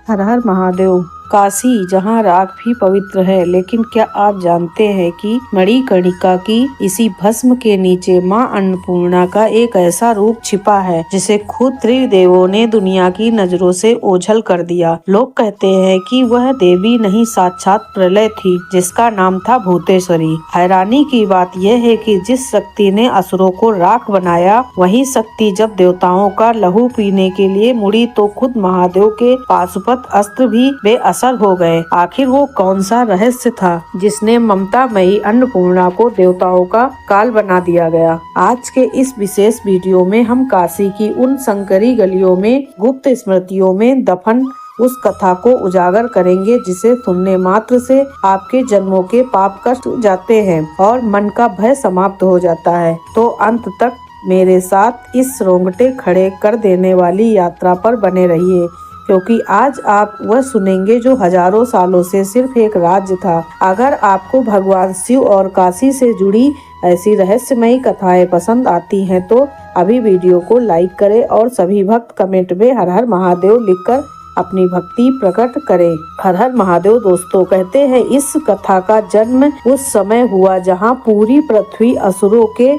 हर हर महादेव। काशी जहाँ राख भी पवित्र है, लेकिन क्या आप जानते हैं कि मणिकर्णिका की इसी भस्म के नीचे माँ अन्नपूर्णा का एक ऐसा रूप छिपा है जिसे खुद त्रिदेवों ने दुनिया की नजरों से ओझल कर दिया। लोग कहते हैं कि वह देवी नहीं, साक्षात प्रलय थी, जिसका नाम था भूतेश्वरी। हैरानी की बात यह है कि जिस शक्ति ने असुरों को राख बनाया, वही शक्ति जब देवताओं का लहू पीने के लिए मुड़ी तो खुद महादेव के पाशुपत अस्त्र भी बेअसर हो गए। आखिर वो कौन सा रहस्य था जिसने ममतामयी अन्नपूर्णा को देवताओं का काल बना दिया गया? आज के इस विशेष वीडियो में हम काशी की उन संकरी गलियों में, गुप्त स्मृतियों में दफन उस कथा को उजागर करेंगे जिसे सुनने मात्र से आपके जन्मों के पाप कष्ट जाते हैं और मन का भय समाप्त हो जाता है। तो अंत तक मेरे साथ इस रोंगटे खड़े कर देने वाली यात्रा पर बने रहिए, क्योंकि आज आप वह सुनेंगे जो हजारों सालों से सिर्फ एक राज्य था। अगर आपको भगवान शिव और काशी से जुड़ी ऐसी रहस्यमयी कथाएं पसंद आती हैं तो अभी वीडियो को लाइक करें और सभी भक्त कमेंट में हर हर महादेव लिखकर अपनी भक्ति प्रकट करें। हर हर महादेव। दोस्तों, कहते हैं इस कथा का जन्म उस समय हुआ जहां पूरी पृथ्वी असुरों के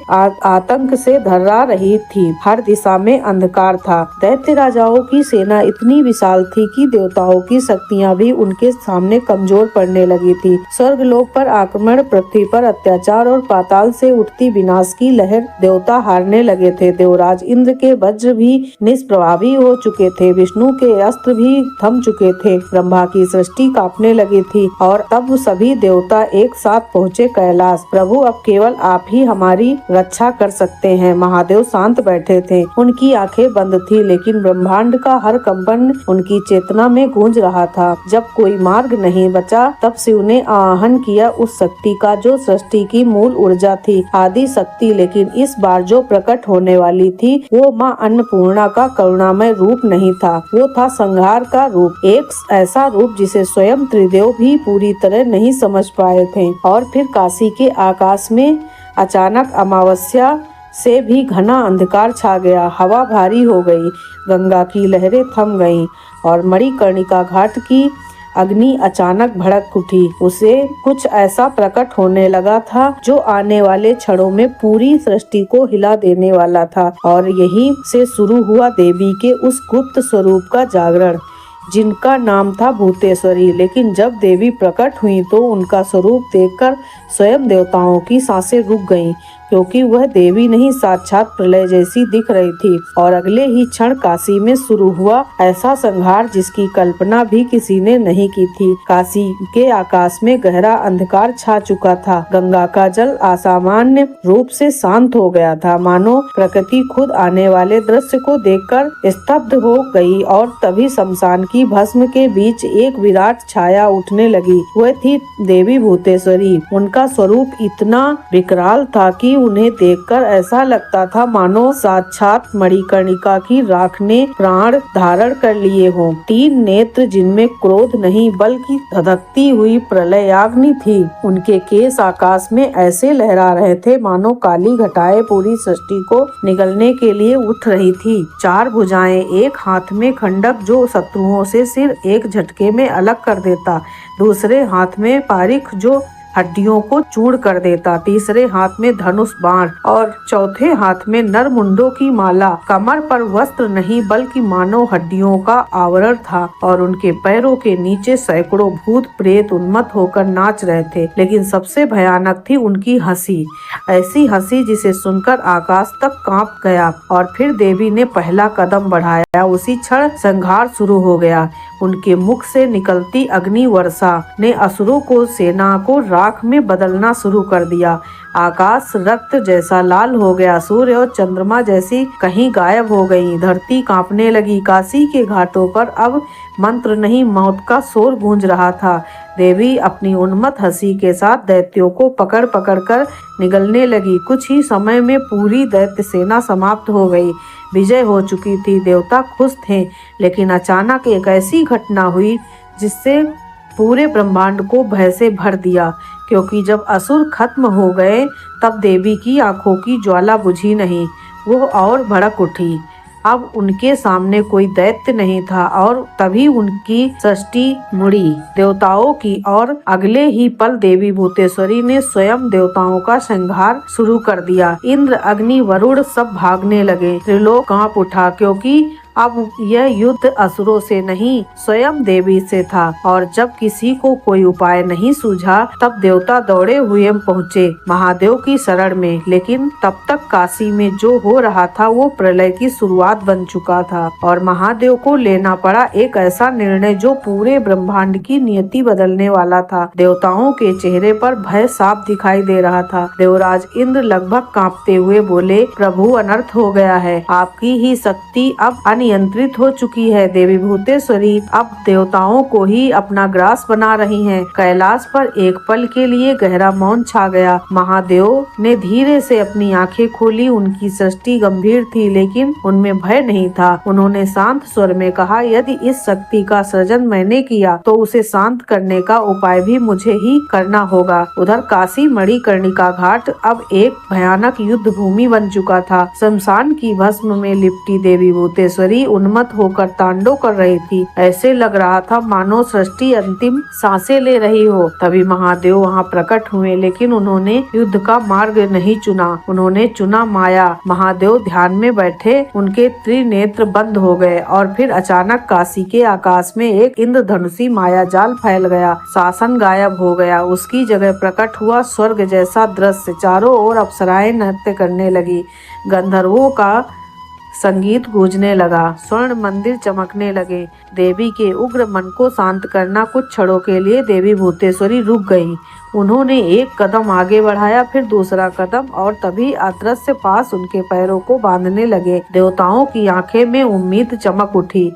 आतंक से धर्रा रही थी। हर दिशा में अंधकार था। दैत्य राजाओं की सेना इतनी विशाल थी कि देवताओं की शक्तियां भी उनके सामने कमजोर पड़ने लगी थी। स्वर्गलोक पर आक्रमण, पृथ्वी पर अत्याचार और पाताल से उठती विनाश की लहर देवता हारने लगे थे। देवराज इंद्र के वज्र भी निष्प्रभावी हो चुके थे। विष्णु के अस्त्र भी थम चुके थे। ब्रह्मा की सृष्टि कांपने लगी थी और तब सभी देवता एक साथ पहुँचे कैलाश। प्रभु, अब केवल आप ही हमारी रक्षा कर सकते हैं। महादेव शांत बैठे थे। उनकी आंखें बंद थी, लेकिन ब्रह्मांड का हर कंपन उनकी चेतना में गूंज रहा था। जब कोई मार्ग नहीं बचा, तब शिव ने आह्वान किया उस शक्ति का जो सृष्टि की मूल ऊर्जा थी, आदि शक्ति। लेकिन इस बार जो प्रकट होने वाली थी वो माँ अन्नपूर्णा का करुणामय रूप नहीं था, वो था संहार का रूप। एक ऐसा रूप जिसे स्वयं त्रिदेव भी पूरी तरह नहीं समझ पाए थे। और फिर काशी के आकाश में अचानक अमावस्या से भी घना अंधकार छा गया। हवा भारी हो गई, गंगा की लहरें थम गईं और मणिकर्णिका घाट की अग्नि अचानक भड़क उठी। उसे कुछ ऐसा प्रकट होने लगा था जो आने वाले क्षणों में पूरी सृष्टि को हिला देने वाला था। और यहीं से शुरू हुआ देवी के उस गुप्त स्वरूप का जागरण, जिनका नाम था भूतेश्वरी। लेकिन जब देवी प्रकट हुई तो उनका स्वरूप देखकर स्वयं देवताओं की सांसें रुक गईं, क्योंकि वह देवी नहीं, साक्षात प्रलय जैसी दिख रही थी। और अगले ही क्षण काशी में शुरू हुआ ऐसा संहार जिसकी कल्पना भी किसी ने नहीं की थी। काशी के आकाश में गहरा अंधकार छा चुका था। गंगा का जल असामान्य रूप से शांत हो गया था, मानो प्रकृति खुद आने वाले दृश्य को देखकर स्तब्ध हो गई। और तभी शमशान की भस्म के बीच एक विराट छाया उठने लगी। वह थी देवी भूतेश्वरी। उनका स्वरूप इतना विकराल था कि उन्हें देखकर ऐसा लगता था मानो साक्षात मणिकर्णिका की राख ने प्राण धारण कर लिए हों। 3 नेत्र जिनमें क्रोध नहीं बल्कि धधकती हुई प्रलयाग्नि थी। उनके केस आकाश में ऐसे लहरा रहे थे मानो काली घटाएं पूरी सृष्टि को निगलने के लिए उठ रही थी। 4 भुजाएं, एक हाथ में खंडक जो शत्रुओं से सिर एक झटके में अलग कर देता, दूसरे हाथ में पारिख जो हड्डियों को चूर्ण कर देता, तीसरे हाथ में धनुष बाण और चौथे हाथ में नरमुंडों की माला। कमर पर वस्त्र नहीं बल्कि मानव हड्डियों का आवरण था और उनके पैरों के नीचे सैकड़ों भूत प्रेत उन्मत्त होकर नाच रहे थे। लेकिन सबसे भयानक थी उनकी हंसी, ऐसी हंसी जिसे सुनकर आकाश तक कांप गया। और फिर देवी ने पहला कदम बढ़ाया। उसी क्षण संहार शुरू हो गया। उनके मुख से निकलती अग्नि वर्षा ने असुरों को, सेना को राख में बदलना शुरू कर दिया। आकाश रक्त जैसा लाल हो गया। सूर्य और चंद्रमा जैसी कहीं गायब हो गई। धरती कांपने लगी। काशी के घाटों पर अब मंत्र नहीं, मौत का शोर गूंज रहा था। देवी अपनी उन्मत्त हंसी के साथ दैत्यों को पकड़ पकड़ कर निगलने लगी। कुछ ही समय में पूरी दैत्य सेना समाप्त हो गई। विजय हो चुकी थी। देवता खुश थे, लेकिन अचानक एक ऐसी घटना हुई जिससे पूरे ब्रह्मांड को भय से भर दिया। क्योंकि जब असुर खत्म हो गए तब देवी की आंखों की ज्वाला बुझी नहीं, वो और भड़क उठी। अब उनके सामने कोई दैत्य नहीं था और तभी उनकी सृष्टि मुड़ी देवताओं की और अगले ही पल देवी भूतेश्वरी ने स्वयं देवताओं का संहार शुरू कर दिया। इंद्र, अग्नि, वरुण सब भागने लगे। त्रिलोक कांप उठा क्योंकि अब यह युद्ध असुरों से नहीं स्वयं देवी से था। और जब किसी को कोई उपाय नहीं सूझा तब देवता दौड़े हुए पहुँचे महादेव की शरण में। लेकिन तब तक काशी में जो हो रहा था वो प्रलय की शुरुआत बन चुका था और महादेव को लेना पड़ा एक ऐसा निर्णय जो पूरे ब्रह्मांड की नियति बदलने वाला था। देवताओं के चेहरे पर भय साफ दिखाई दे रहा था। देवराज इंद्र लगभग कांपते हुए बोले, प्रभु अनर्थ हो गया है, आपकी ही शक्ति अब नियंत्रित हो चुकी है। देवी भूतेश्वरी अब देवताओं को ही अपना ग्रास बना रही हैं। कैलाश पर एक पल के लिए गहरा मौन छा गया। महादेव ने धीरे से अपनी आंखें खोली। उनकी सृष्टि गंभीर थी लेकिन उनमें भय नहीं था। उन्होंने शांत स्वर में कहा, यदि इस शक्ति का सृजन मैंने किया तो उसे शांत करने का उपाय भी मुझे ही करना होगा। उधर काशी मणिकर्णिका घाट अब एक भयानक युद्ध भूमि बन चुका था। शमशान की भस्म में लिपटी देवी भूतेश्वरी उन्मत्त होकर तांडव कर रही थी। ऐसे लग रहा था मानो सृष्टि अंतिम सांसें ले रही हो। तभी महादेव वहां प्रकट हुए लेकिन उन्होंने युद्ध का मार्ग नहीं चुना, उन्होंने चुना माया। महादेव ध्यान में बैठे, उनके त्रिनेत्र बंद हो गए और फिर अचानक काशी के आकाश में एक इंद्रधनुषी माया जाल फैल गया। शासन गायब हो गया, उसकी जगह प्रकट हुआ स्वर्ग जैसा दृश्य। चारों ओर अप्सराएं नृत्य करने लगी, गंधर्वों का संगीत गूंजने लगा, स्वर्ण मंदिर चमकने लगे। देवी के उग्र मन को शांत करना कुछ क्षणों के लिए देवी भूतेश्वरी रुक गई। उन्होंने एक कदम आगे बढ़ाया, फिर दूसरा कदम और तभी अदृश्य पास उनके पैरों को बांधने लगे। देवताओं की आंखें में उम्मीद चमक उठी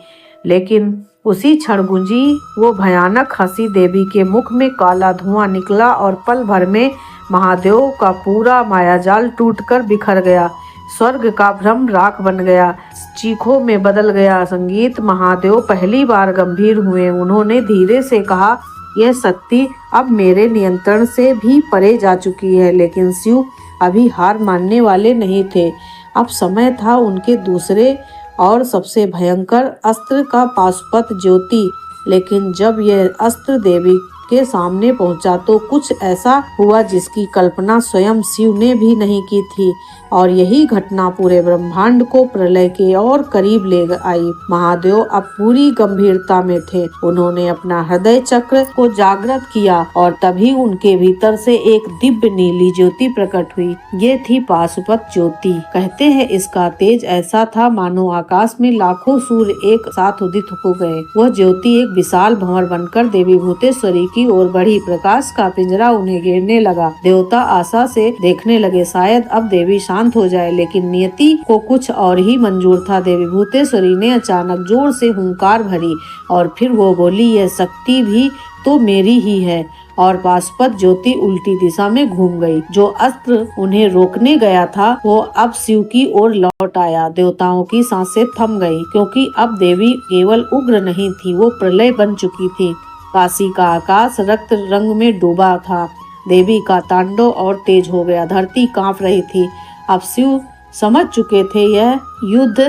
लेकिन उसी क्षण गूंजी वो भयानक हंसी। देवी के मुख में काला धुआं निकला और पल भर में महादेव का पूरा मायाजाल टूटकर बिखर गया। स्वर्ग का भ्रम राख बन गया, चीखों में बदल गया संगीत। महादेव पहली बार गंभीर हुए। उन्होंने धीरे से कहा, यह शक्ति अब मेरे नियंत्रण से भी परे जा चुकी है। लेकिन शिव अभी हार मानने वाले नहीं थे। अब समय था उनके दूसरे और सबसे भयंकर अस्त्र का, पाशुपत ज्योति। लेकिन जब यह अस्त्र देवी के सामने पहुंचा तो कुछ ऐसा हुआ जिसकी कल्पना स्वयं शिव ने भी नहीं की थी और यही घटना पूरे ब्रह्मांड को प्रलय के और करीब ले आई। महादेव अब पूरी गंभीरता में थे। उन्होंने अपना हृदय चक्र को जागृत किया और तभी उनके भीतर से एक दिव्य नीली ज्योति प्रकट हुई। ये थी पाशुपत ज्योति। कहते हैं इसका तेज ऐसा था मानो आकाश में लाखों सूर्य एक साथ उदित हो गए। वह ज्योति एक विशाल भंवर बनकर देवी भूतेश्वरी की ओर बढ़ी। प्रकाश का पिंजरा उन्हें घेरने लगा। देवता आशा से देखने लगे, शायद अब देवी शांत हो जाए, लेकिन नियति को कुछ और ही मंजूर था। देवी भूतेश्वरी ने अचानक जोर से हुंकार भरी और फिर वो बोली, यह शक्ति भी तो मेरी ही है। और पाशुपत ज्योति उल्टी दिशा में घूम गई। जो अस्त्र उन्हें रोकने गया था वो अब शिव की ओर लौट आया। देवताओं की सांसें थम गईं, क्योंकि अब देवी केवल उग्र नहीं थी, वो प्रलय बन चुकी थी। काशी का आकाश रक्त रंग में डूबा था। देवी का तांडव और तेज हो गया, धरती कांप रही थी। अब शिव समझ चुके थे यह युद्ध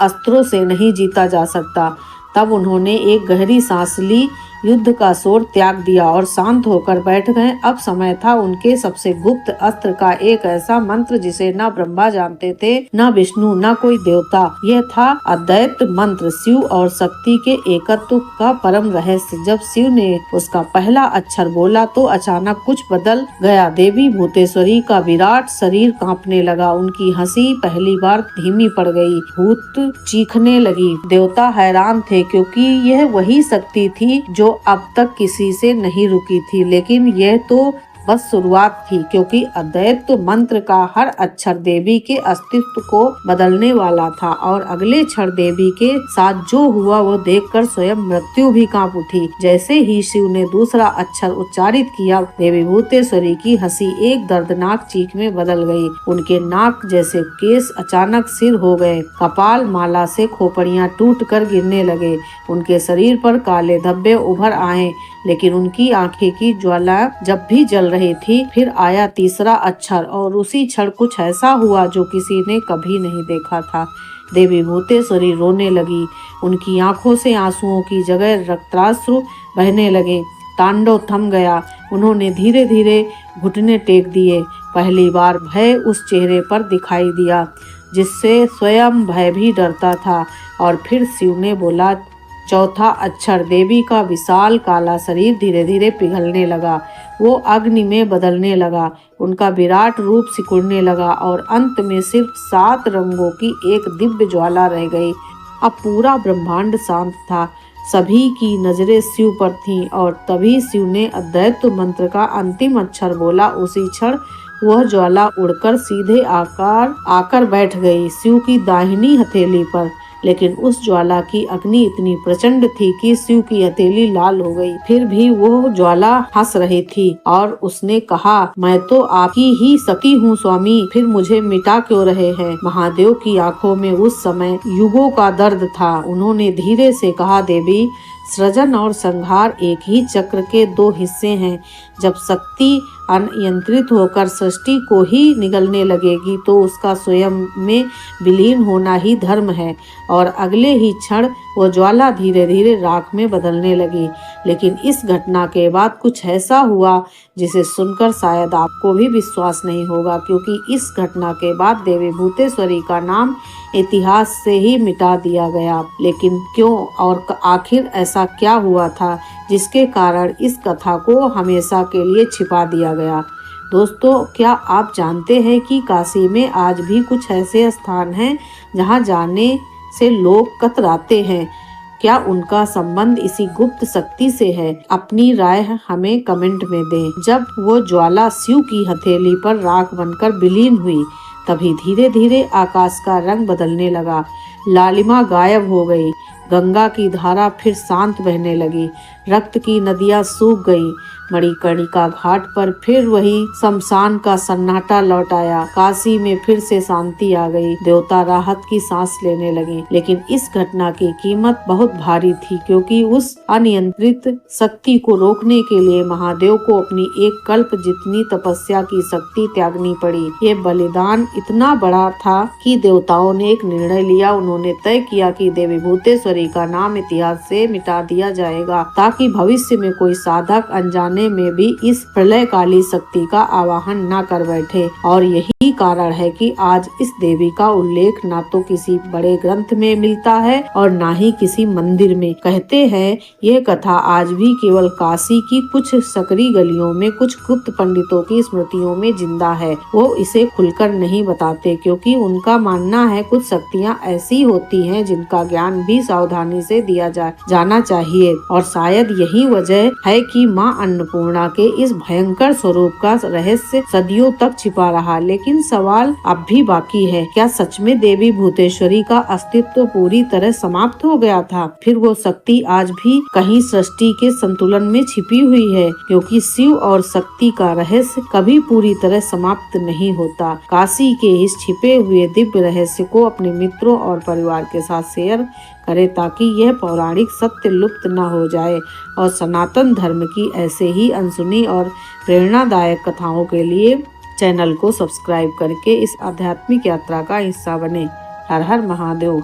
अस्त्रों से नहीं जीता जा सकता। तब उन्होंने एक गहरी सांस ली, युद्ध का शोर त्याग दिया और शांत होकर बैठ गए। अब समय था उनके सबसे गुप्त अस्त्र का, एक ऐसा मंत्र जिसे न ब्रह्मा जानते थे, न विष्णु, न कोई देवता। यह था अद्वैत मंत्र, शिव और शक्ति के एकत्व का परम रहस्य। जब शिव ने उसका पहला अक्षर बोला तो अचानक कुछ बदल गया। देवी भूतेश्वरी का विराट शरीर कांपने लगा, उनकी हंसी पहली बार धीमी पड़ गई, भूत चीखने लगी। देवता हैरान थे क्योंकि यह वही शक्ति थी जो अब तक किसी से नहीं रुकी थी। लेकिन यह तो बस शुरुआत थी, क्योंकि अद्वैत मंत्र का हर अक्षर देवी के अस्तित्व को बदलने वाला था। और अगले क्षण देवी के साथ जो हुआ वो देखकर स्वयं मृत्यु भी कांप उठी। जैसे ही शिव ने दूसरा अक्षर उच्चारित किया, देवी भूतेश्वरी की हंसी एक दर्दनाक चीख में बदल गई। उनके नाक जैसे केस अचानक सिर हो गए, कपाल माला से खोपड़ियां टूट कर गिरने लगे। उनके शरीर पर काले धब्बे उभर आए, लेकिन उनकी आंखें की ज्वाला जब भी जल रही थी। फिर आया तीसरा अक्षर और उसी क्षण कुछ ऐसा हुआ जो किसी ने कभी नहीं देखा था। देवी भूतेश्वरी रोने लगी। उनकी आंखों से आंसुओं की जगह रक्ताश्रु बहने लगे। तांडव थम गया। उन्होंने धीरे धीरे घुटने टेक दिए। पहली बार भय उस चेहरे पर दिखाई दिया जिससे स्वयं भय भी डरता था। और फिर शिव ने बोला, चौथा अक्षर। देवी का विशाल काला शरीर धीरे धीरे पिघलने लगा। वो अग्नि में बदलने लगा। उनका विराट रूप सिकुड़ने लगा और अंत में सिर्फ 7 रंगों की एक दिव्य ज्वाला रह गई। अब पूरा ब्रह्मांड शांत था। सभी की नजरें शिव पर थीं और तभी शिव ने अद्वैत मंत्र का अंतिम अक्षर बोला। उसी क्षण वह ज्वाला उड़कर सीधे आकर बैठ गई शिव की दाहिनी हथेली पर। लेकिन उस ज्वाला की अग्नि इतनी प्रचंड थी कि शिव की हथेली लाल हो गई। फिर भी वो ज्वाला हंस रही थी और उसने कहा, मैं तो आपकी ही सती हूँ स्वामी, फिर मुझे मिटा क्यों रहे हैं। महादेव की आंखों में उस समय युगों का दर्द था। उन्होंने धीरे से कहा, देवी, सृजन और संहार एक ही चक्र के 2 हिस्से हैं। जब शक्ति अनियंत्रित होकर सृष्टि को ही निगलने लगेगी तो उसका स्वयं में विलीन होना ही धर्म है। और अगले ही क्षण वो ज्वाला धीरे धीरे राख में बदलने लगी। लेकिन इस घटना के बाद कुछ ऐसा हुआ जिसे सुनकर शायद आपको भी विश्वास नहीं होगा, क्योंकि इस घटना के बाद देवी भूतेश्वरी का नाम इतिहास से ही मिटा दिया गया। लेकिन क्यों और आखिर ऐसा क्या हुआ था जिसके कारण इस कथा को हमेशा के लिए छिपा दिया गया? दोस्तों, क्या आप जानते हैं कि काशी में आज भी कुछ ऐसे स्थान हैं जहां जाने से लोग कतराते हैं? क्या उनका संबंध इसी गुप्त शक्ति से है? अपनी राय हमें कमेंट में दें। जब वो ज्वाला शिव की हथेली पर राख बनकर विलीन हुई, तभी धीरे धीरे आकाश का रंग बदलने लगा। लालिमा गायब हो गई। गंगा की धारा फिर शांत बहने लगी। रक्त की नदियां सूख गईं। मणिकर्णिका घाट पर फिर वही शमशान का सन्नाटा लौट आया। काशी में फिर से शांति आ गई। देवता राहत की सांस लेने लगे। लेकिन इस घटना की कीमत बहुत भारी थी, क्योंकि उस अनियंत्रित शक्ति को रोकने के लिए महादेव को अपनी एक कल्प जितनी तपस्या की शक्ति त्यागनी पड़ी। ये बलिदान इतना बड़ा था कि देवताओं ने एक निर्णय लिया। उन्होंने तय किया कि देवी भूतेश्वरी का नाम इतिहास से मिटा दिया जाएगा, ताकि भविष्य में कोई साधक अनजाने में भी इस प्रलयकाली शक्ति का आवाहन न कर बैठे। और यही कारण है कि आज इस देवी का उल्लेख ना तो किसी बड़े ग्रंथ में मिलता है और ना ही किसी मंदिर में। कहते हैं यह कथा आज भी केवल काशी की कुछ सकरी गलियों में कुछ गुप्त पंडितों की स्मृतियों में जिंदा है। वो इसे खुलकर नहीं बताते, क्योंकि उनका मानना है कुछ शक्तियाँ ऐसी होती हैं जिनका ज्ञान भी सावधानी से दिया जाना चाहिए। और शायद यही वजह है कि माँ अन्नपूर्णा के इस भयंकर स्वरूप का रहस्य सदियों तक छिपा रहा। लेकिन सवाल अब भी बाकी है, क्या सच में देवी भूतेश्वरी का अस्तित्व पूरी तरह समाप्त हो गया था? फिर वो शक्ति आज भी कहीं सृष्टि के संतुलन में छिपी हुई है? क्योंकि शिव और शक्ति का रहस्य कभी पूरी तरह समाप्त नहीं होता। काशी के इस छिपे हुए दिव्य रहस्य को अपने मित्रों और परिवार के साथ शेयर करें, ताकि यह पौराणिक सत्य लुप्त न हो जाए। और सनातन धर्म की ऐसे ही अनसुनी और प्रेरणादायक कथाओं के लिए चैनल को सब्सक्राइब करके इस आध्यात्मिक यात्रा का हिस्सा बने। हर हर महादेव।